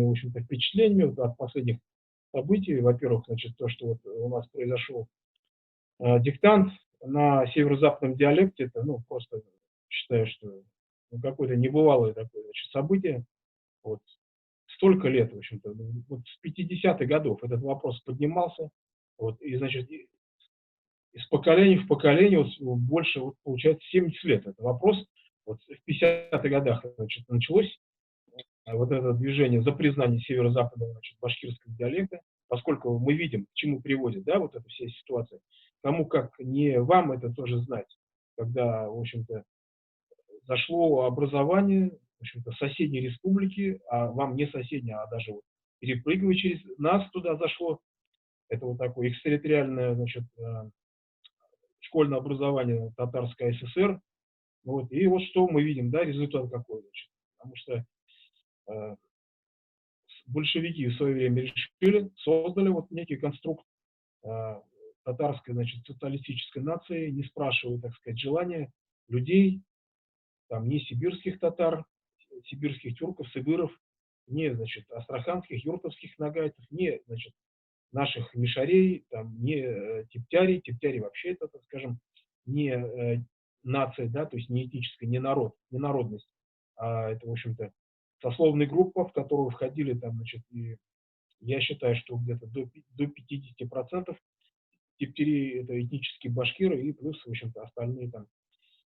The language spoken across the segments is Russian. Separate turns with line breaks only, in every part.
в общем-то, впечатлениями вот от последних событий. Во-первых, значит, то, что вот у нас произошел диктант на северо-западном диалекте, это, ну, просто считаю, что ну, какое-то небывалое такое, значит, событие. Вот столько лет, в общем-то, ну, вот с 50-х годов этот вопрос поднимался, вот, и, значит, из поколения в поколение, вот, больше, вот, получается, 70 лет этот вопрос, вот в 50-х годах, значит, началось вот это движение за признание северо-западного, значит, башкирского диалекта, поскольку мы видим, к чему приводит, да, вот эта вся ситуация. Кому как не вам это тоже знать, когда, в общем-то, зашло образование, в общем-то, соседней республики, а вам не соседней, а даже вот перепрыгивая через нас туда зашло, это вот такое экстерриториальное, значит, школьное образование Татарской ССР, вот, и вот что мы видим, да, результат какой, значит, потому что э, большевики в свое время решили, создали вот некий конструкт э, татарской, значит, социалистической нации, не спрашивая, так сказать, желания людей, там, ни сибирских татар, сибирских тюрков, сыбыров, ни, значит, астраханских, юртовских нагайцев, ни, значит, наших мишарей, там, не тептяри вообще это, так скажем, не нация, да, то есть не этническая, не народ, не народность, а это, в общем-то, сословная группа, в которую входили там, значит, и я считаю, что где-то до 50% тептери это этнические башкиры и плюс, в общем-то, остальные там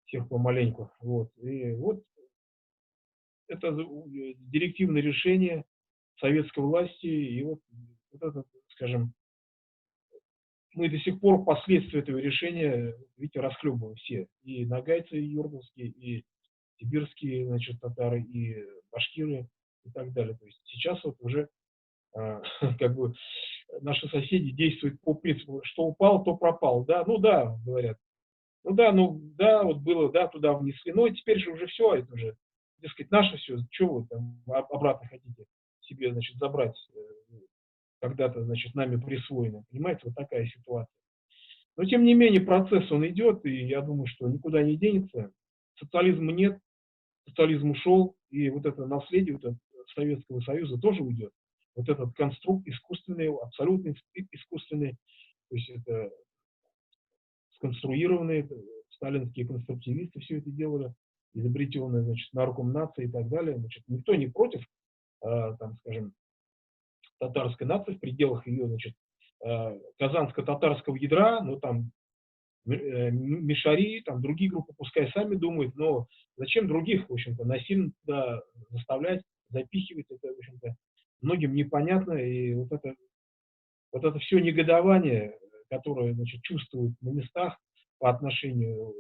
всех помаленьку. Вот. И вот это директивное решение советской власти, и вот это, скажем, мы до сих пор последствия этого решения, видите, расхлебываем все. И нагайцы юртовские, и сибирские, значит, татары, и башкиры, и так далее. То есть сейчас вот уже как бы наши соседи действуют по принципу, что упал, то пропал. Да, ну да, говорят. Ну да, вот было, да, туда внесли. Но теперь же уже все, это уже, дескать, наше все. Чего вы там обратно хотите себе, значит, забрать, когда-то, значит, нами присвоено. Понимаете, вот такая ситуация. Но, тем не менее, процесс, он идет, и я думаю, что никуда не денется. Социализма нет, социализм ушел, и вот это наследие вот это Советского Союза тоже уйдет. Вот этот конструкт искусственный, абсолютно искусственный, то есть это сконструированные, сталинские конструктивисты все это делали, изобретенные, значит, нарком нации и так далее. Значит, никто не против, там, скажем, татарской нации в пределах ее, значит, казанско-татарского ядра, но там мишари, там другие группы пускай сами думают, но зачем других, в общем-то, насильно туда заставлять, запихивать, это, в общем-то, многим непонятно, и вот это все негодование, которое, значит, чувствуют на местах по отношению,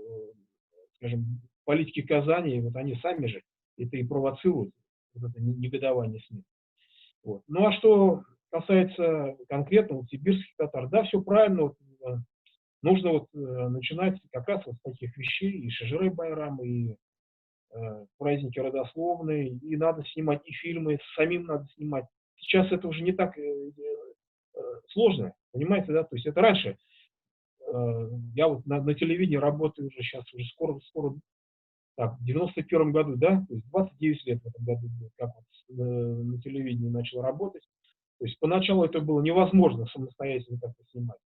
скажем, к политике Казани, вот они сами же это и провоцируют, вот это негодование с ним. Вот. Ну а что касается конкретно вот, сибирских татар, да, все правильно, вот, нужно вот начинать как раз вот с таких вещей, и Шажиры Байрам, и праздники родословные, и надо снимать и фильмы, самим надо снимать. Сейчас это уже не так сложно, понимаете, да, то есть это раньше, я вот на телевидении работаю уже сейчас, уже скоро, так, в 91 году, да, то есть 29 лет в этом году, как вот на телевидении начал работать. То есть поначалу это было невозможно самостоятельно как-то снимать.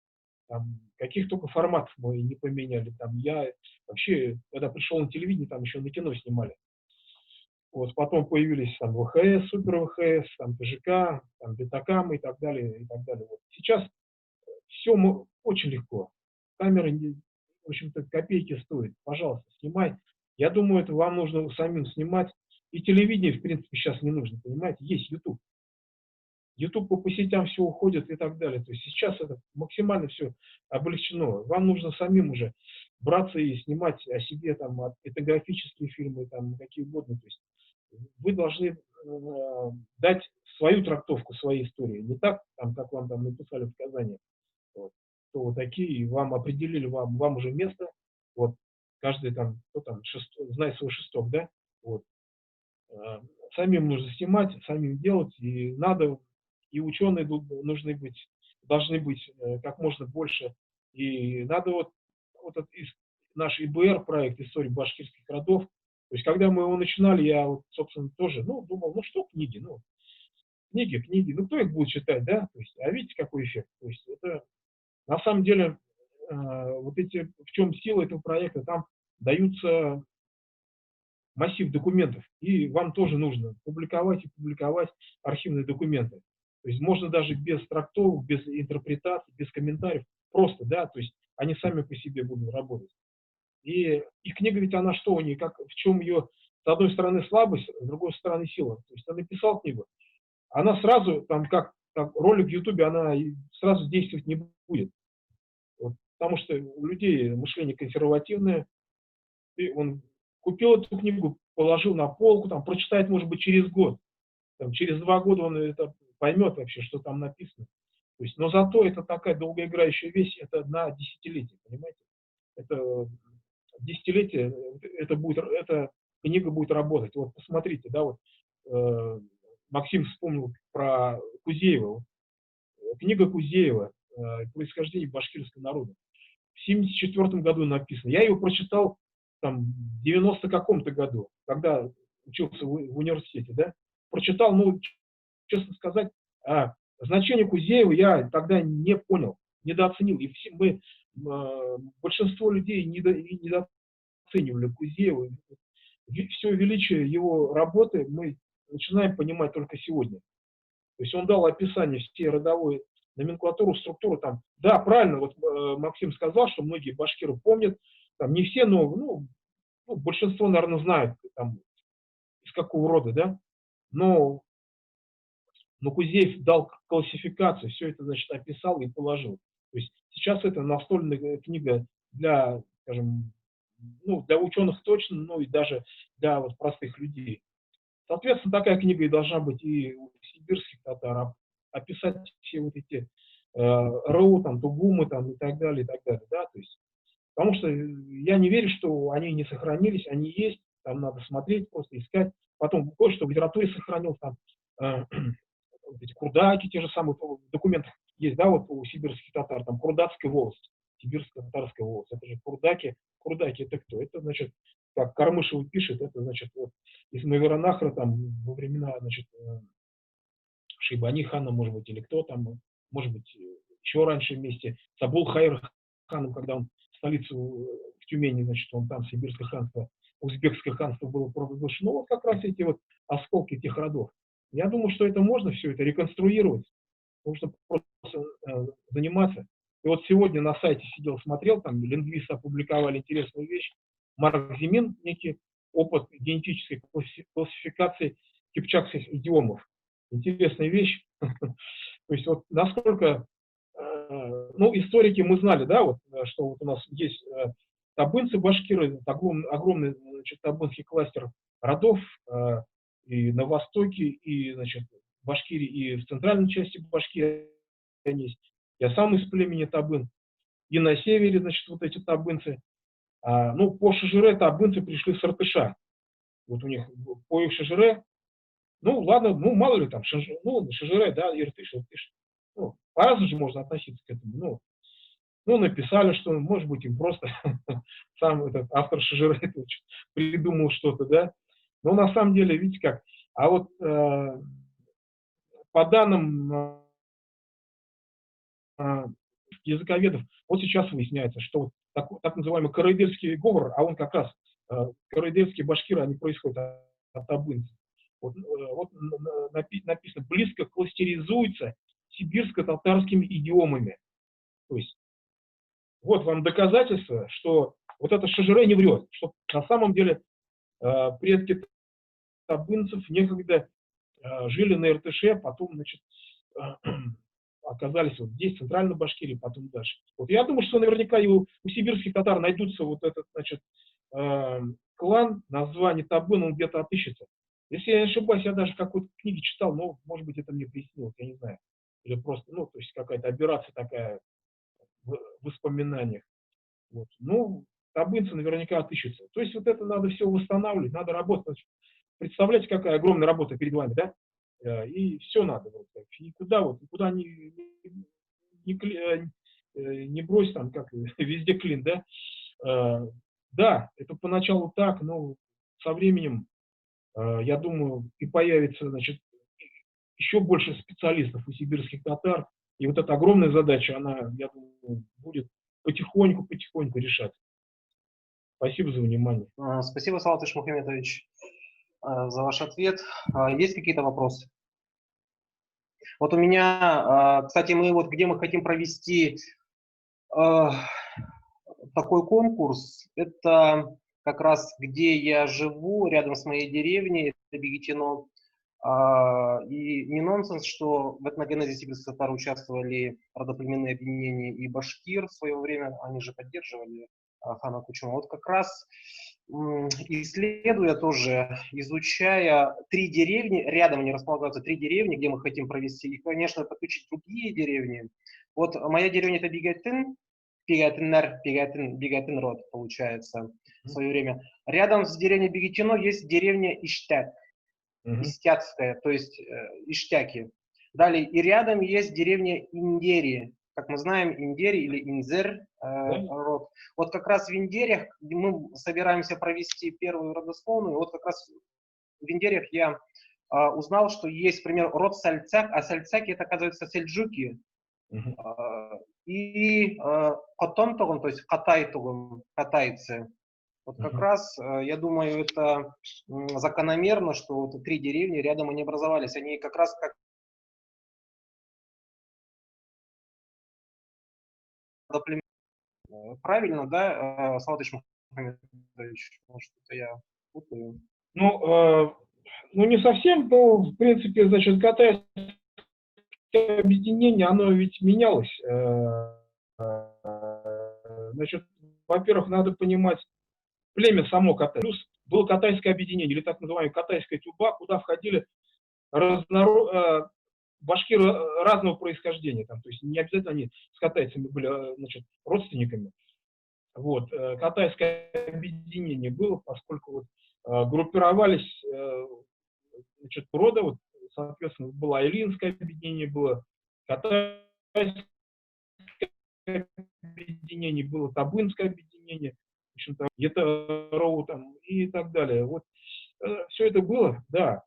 Там, каких только форматов мы не поменяли. Там, я вообще, когда пришел на телевидение, там еще на кино снимали. Вот, потом появились там ВХС, Супер ВХС, там ТЖК, там Бетакам и так далее, и так далее. Вот. Сейчас все очень легко. Камера, в общем-то, копейки стоит. Пожалуйста, снимай. Я думаю, это вам нужно самим снимать. И телевидение, в принципе, сейчас не нужно, понимаете? Есть YouTube. YouTube по сетям все уходит и так далее. То есть сейчас это максимально все облегчено. Вам нужно самим уже браться и снимать о себе там этнографические фильмы, там какие угодно. То есть вы должны дать свою трактовку своей истории. Не так, там, как вам там написали в Казани, вот, кто вы такие, и вам определили, вам уже место. Вот, каждый там, кто там, знает свой шесток, да? Вот. Э, Самим нужно снимать, самим делать, и надо, и ученые нужны быть, должны быть как можно больше, и надо вот этот наш ИБР, проект «История башкирских родов», то есть когда мы его начинали, я, вот, собственно, тоже, ну, думал, ну, что книги, ну, книги, ну кто их будет читать, да? То есть, а видите, какой эффект? То есть это на самом деле вот эти, в чем сила этого проекта, там даются массив документов, и вам тоже нужно публиковать и публиковать архивные документы. То есть можно даже без трактовок, без интерпретаций, без комментариев, просто, да, то есть они сами по себе будут работать. И книга ведь она что у нее, как, в чем ее, с одной стороны, слабость, с другой стороны, сила. То есть ты написал книгу, она сразу, там, как ролик в Ютубе, она сразу действовать не будет. Вот, потому что у людей мышление консервативное, он купил эту книгу, положил на полку, там, прочитает, может быть, через год, там, через 2 года он это поймет вообще, что там написано. То есть, но зато это такая долгоиграющая вещь, это на десятилетие, понимаете? Это десятилетие, эта книга будет работать. Вот посмотрите, да, вот э, Максим вспомнил про Кузеева. Вот, книга Кузеева «Происхождение башкирского народа». В 1974 году написано. Я его прочитал там, в 90 каком-то году, когда учился в университете, да, прочитал, ну, честно сказать, значение Кузеева я тогда не понял, недооценил. И все мы, большинство людей недооценивали Кузеева. Все величие его работы мы начинаем понимать только сегодня. То есть он дал описание всей родовой номенклатуры, структуры там. Да, правильно, вот Максим сказал, что многие башкиры помнят, там не все, но большинство, наверное, знают, там, из какого рода, да. Но, но Кузеев дал классификацию, все это, значит, описал и положил. То есть сейчас это настольная книга для, скажем, ну, для ученых точно, ну и даже для вот простых людей. Соответственно, такая книга и должна быть и у сибирских татар, описать все вот эти РУ, там, тугумы там, и так далее, да, то есть, потому что я не верю, что они не сохранились, они есть, там надо смотреть, просто искать, потом кое-что в литературе сохранилось, там, вот эти курдаки, те же самые в документах есть, да, вот у сибирских татар, там, курдатская волость, сибирская татарская волость, это же курдаки это кто? Это, значит, как Кармышев пишет, это, значит, вот, из Маверанахра, там, во времена, значит, Шейбани хана, может быть, или кто там, может быть, еще раньше вместе с Абул-Хайр ханом, когда он столицу в Тюмени, значит, он там сибирское ханство, узбекское ханство было провозглашено, вот как раз эти вот осколки этих родов. Я думаю, что это можно все это реконструировать, нужно просто заниматься. И вот сегодня на сайте сидел, смотрел, там лингвисты опубликовали интересную вещь. Марк Зимин, некий опыт генетической классификации кипчакских идиомов. Интересная вещь. То есть вот насколько, ну, историки мы знали, да, вот, что вот у нас есть табынцы, башкиры, огромный, значит, табынский кластер родов и на востоке, и, значит, в Башкирии, и в центральной части Башкирии есть. Я сам из племени табын. И на севере, значит, вот эти табынцы. Ну, по Шажире табынцы пришли с Иртыша. Вот у них по их Шажире, ну, ладно, ну, мало ли там, Шажире, да, Иртыш. Ну, по-разному же можно относиться к этому. Ну, написали, что, может быть, им просто сам этот автор Шажире придумал что-то, да. Но на самом деле, видите как, а вот по данным языковедов, вот сейчас выясняется, что так называемый карайдельский говор, а он как раз, карайдельские башкиры, они происходят от табынцев. Вот написано, близко кластеризуется сибирско-татарскими идиомами. То есть вот вам доказательство, что вот это Шажире не врет, что на самом деле предки табынцев некогда жили на Иртыше, потом, значит, оказались вот здесь, в Центральной Башкирии, потом дальше. Вот я думаю, что наверняка и у сибирских татар найдутся вот этот, значит, клан, название Табын, он где-то отыщется. Если я не ошибаюсь, я даже какой-то книги читал, но, может быть, это мне приснилось, я не знаю. Или просто, ну, то есть какая-то операция такая в воспоминаниях. Вот. Ну, табынцы наверняка отыщутся. То есть вот это надо все восстанавливать, надо работать. Представляете, какая огромная работа перед вами, да? И все надо. Вот, никуда не брось там, как везде клин, да? Да, это поначалу так, но со временем, я думаю, и появится, значит, еще больше специалистов у сибирских татар, и вот эта огромная задача, она, я думаю, будет потихоньку решаться. Спасибо за внимание.
Спасибо, Салтыш Мухаммедович, за ваш ответ. Есть какие-то вопросы? Вот у меня, кстати, где мы хотим провести такой конкурс, это как раз где я живу, рядом с моей деревней, это Бегетино. И не нонсенс, что в этногенезе сибирских татар участвовали родоплеменные объединения и башкир в свое время, они же поддерживали хана Кучума. Вот как раз исследуя тоже, изучая 3 деревни, рядом они располагаются 3 деревни, где мы хотим провести, и, конечно, подключить другие деревни. Вот моя деревня это Бигатин, Бигатин род, получается, в свое время. Рядом с деревней Бегетино есть деревня Иштяк. Истятская, то есть Иштяки. Далее, и рядом есть деревня Индери. Как мы знаем, Индери или Инзер род. Вот как раз в Индериях мы собираемся провести первую родословную. Вот как раз в Индериях я узнал, что есть, например, род Сальцак, а Сальцаки это, оказывается, сельджуки. И Котомтогон, то есть катайцы. Вот как раз, я думаю, это закономерно, что вот 3 деревни рядом они образовались. Они как раз как правильно, да, Салатыч Мухаммедович? Может, это я путаю?
Ну, не совсем, но, в принципе, значит, катайское объединение, оно ведь менялось. Значит, во-первых, надо понимать, племя само Катай. Плюс было катайское объединение, или так называемая катайская тюрба, куда входили башкиры разного происхождения. Там, то есть не обязательно они с катайцами были, значит, родственниками. Вот. Катайское объединение было, поскольку вот, группировались значит, рода, вот, соответственно, было айлинское объединение, было катайское объединение, было табынское объединение, в общем-то, Етароу там и так далее. Вот все это было, да.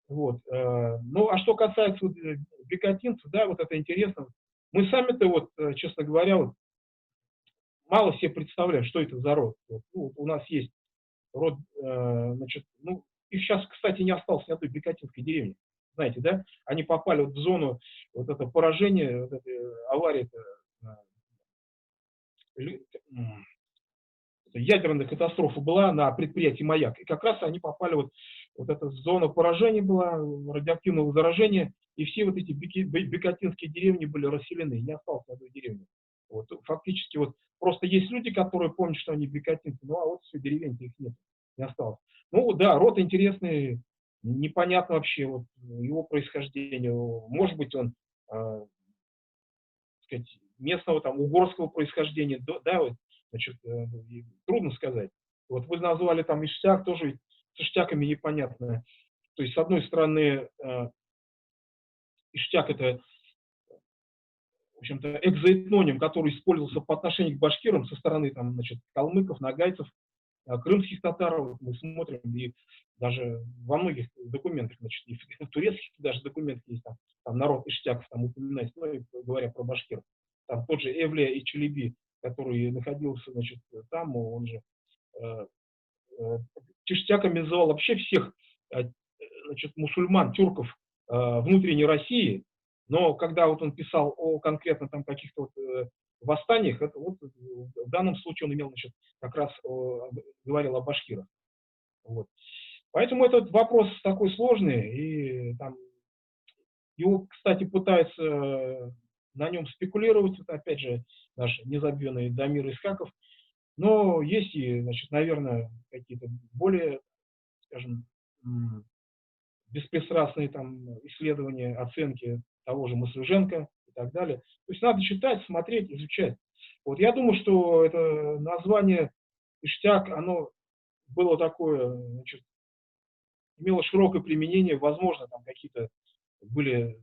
Вот. Ну, а что касается вот, бекатинцев, да, вот это интересно. Мы сами-то, вот, честно говоря, вот, мало себе представляем, что это за род. Вот, ну, у нас есть род, значит, ну, их сейчас, кстати, не осталось ни одной бекатинской деревни. Знаете, да? Они попали вот в зону вот это поражения, вот этой аварии, ядерная катастрофа была на предприятии «Маяк». И как раз они попали, вот эта зона поражения была, радиоактивного заражения, и все вот эти бекатинские деревни были расселены, не осталось ни одной деревни. Вот, фактически вот просто есть люди, которые помнят, что они бекатинцы, ну а вот все, деревень их нет, не осталось. Ну да, род интересный, непонятно вообще вот его происхождение. Может быть, он, сказать, местного там угорского происхождения, да, вот, значит, трудно сказать. Вот вы назвали там Иштяк, тоже с Иштяками непонятно. То есть, с одной стороны, Иштяк это, в общем-то, экзоэтноним, который использовался по отношению к башкирам со стороны там, значит, калмыков, нагайцев, крымских татар. Мы смотрим, и даже во многих документах, значит, и в турецких даже документах есть там народ Иштяков, там упоминается, ну, говоря про башкиров. Там тот же Эвлия и Челеби, который находился, значит, там, он же чиштяками называл вообще всех, значит, мусульман, тюрков внутренней России, но когда вот он писал о конкретно там каких-то вот, восстаниях, это вот в данном случае он имел, значит, как раз говорил о башкирах. Вот. Поэтому этот вопрос такой сложный, и там его, кстати, пытаются на нем спекулировать, вот опять же, наш незабвенный Дамир Искаков, но есть и, значит, наверное, какие-то более, скажем, беспристрастные там исследования, оценки того же Маслюженко и так далее. То есть надо читать, смотреть, изучать. Вот я думаю, что это название Иштяк, оно было такое, значит, имело широкое применение, возможно, там какие-то были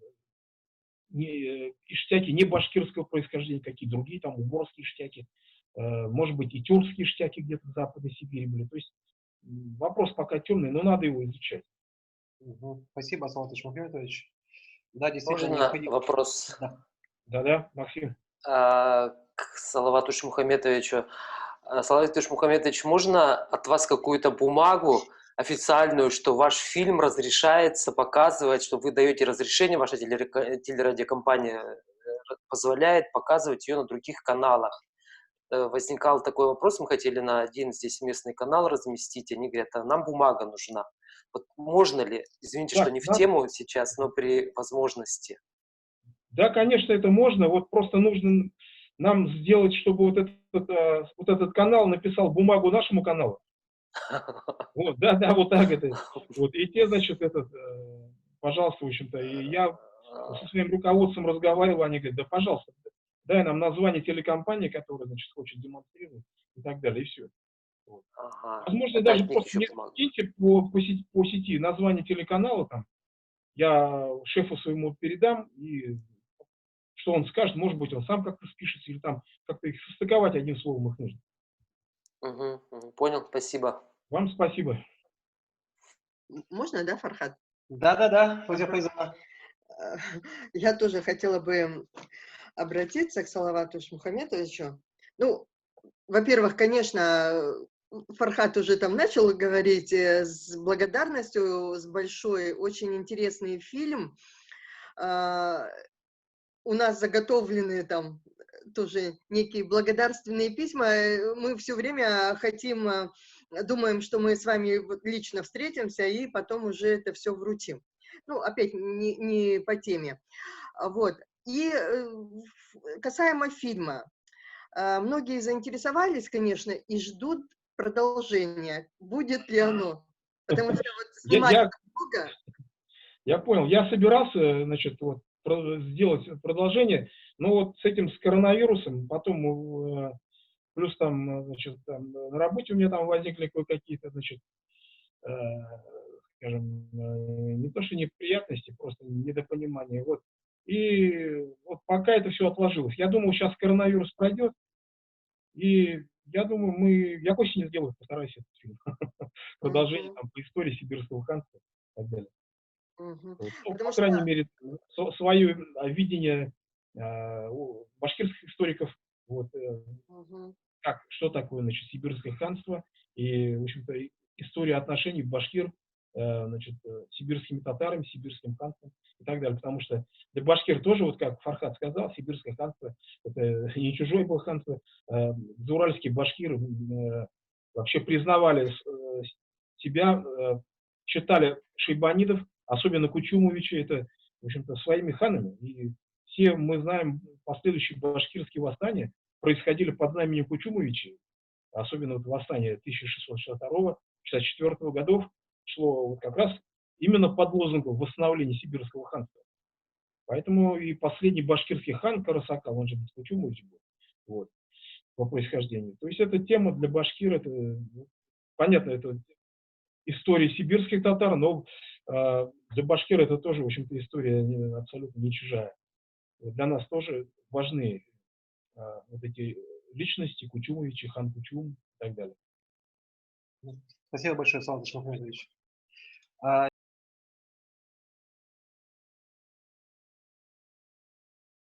иштяки не башкирского происхождения, какие другие, там угорские иштяки, может быть, и тюркские иштяки где-то в Западной Сибири были. То есть вопрос пока темный, но надо его изучать.
Спасибо, Салатыч Мухаммедович. Да, действительно
Можно
необходимо.
вопрос
Да.
Да-да, Максим.
к Салавату Шмухаметовичу? Салават Мухаметович, можно от вас какую-то бумагу официальную, что ваш фильм разрешается показывать, что вы даете разрешение, ваша телерадиокомпания позволяет показывать ее на других каналах? Возникал такой вопрос, мы хотели на один здесь местный канал разместить, они говорят, а нам бумага нужна. Вот можно ли, извините,
Так,
что не в тему сейчас, но при возможности?
да, конечно, это можно. Вот просто нужно нам сделать, чтобы вот этот канал написал бумагу нашему каналу. Вот, да, вот так это. Вот, и те, значит, пожалуйста, в общем-то, и я со своим руководством разговаривал, они говорят, да, пожалуйста, дай нам название телекомпании, которая, значит, хочет демонстрировать и так далее, и все. Вот.
Ага.
Возможно,
Это
даже
от них
просто
еще
мне
бумага.
скиньте по сети название телеканала там, я шефу своему передам, и что он скажет, может быть, он сам как-то спишется, или там как-то их состыковать одним словом их нужно.
Понял, спасибо.
Вам спасибо.
Можно, да, Фархад?
Да, Фазия Файзовна.
Я тоже хотела бы обратиться к Салавату Шмухаметовичу. Ну, во-первых, конечно, Фархад уже там начал говорить с благодарностью, с большой, очень интересный фильм. У нас заготовлены там тоже некие благодарственные письма. Мы все время хотим, думаем, что мы с вами лично встретимся и потом уже это все вручим. Ну, опять не по теме. Вот. И касаемо фильма. Многие заинтересовались, конечно, и ждут продолжения. Будет ли оно? Потому что вот снимать много.
Я понял. Я собирался, значит, вот, сделать продолжение, но вот с этим, с коронавирусом, потом, плюс там, значит, там, на работе у меня там возникли кое-какие-то, значит, скажем, не то что неприятности, просто недопонимание. Вот. И вот пока это все отложилось. Я думаю, сейчас коронавирус пройдет, и я думаю, я к осени сделаю, постараюсь этот фильм. Продолжение там по истории сибирского ханства и так далее. Вот. Ну,
Потому
по крайней
что
мере, свое видение башкирских историков, вот, что такое, значит, сибирское ханство и, в общем-то, история отношений башкир, значит, с сибирскими татарами, сибирским ханством и так далее. Потому что для башкир тоже, вот как Фархад сказал, сибирское ханство, это не чужое было ханство. Зауральские башкиры вообще признавали себя, считали шейбанидов, особенно Кучумовича, это, в общем-то, своими ханами. И все мы знаем, последующие башкирские восстания происходили под знаменем Кучумовичей, особенно вот восстание 1662-64 годов шло вот как раз именно под лозунгом восстановления сибирского ханства. Поэтому и последний башкирский хан Карасакал, он же Кучумович был, вот, по происхождению. То есть эта тема для башкир, это, понятно, это история сибирских татар, но для башкир это тоже, в общем-то, история абсолютно не чужая. Вот для нас тоже важны вот эти личности, Кучумовичи, хан Кучум и так далее.
Спасибо большое, Салават Шмухаметович.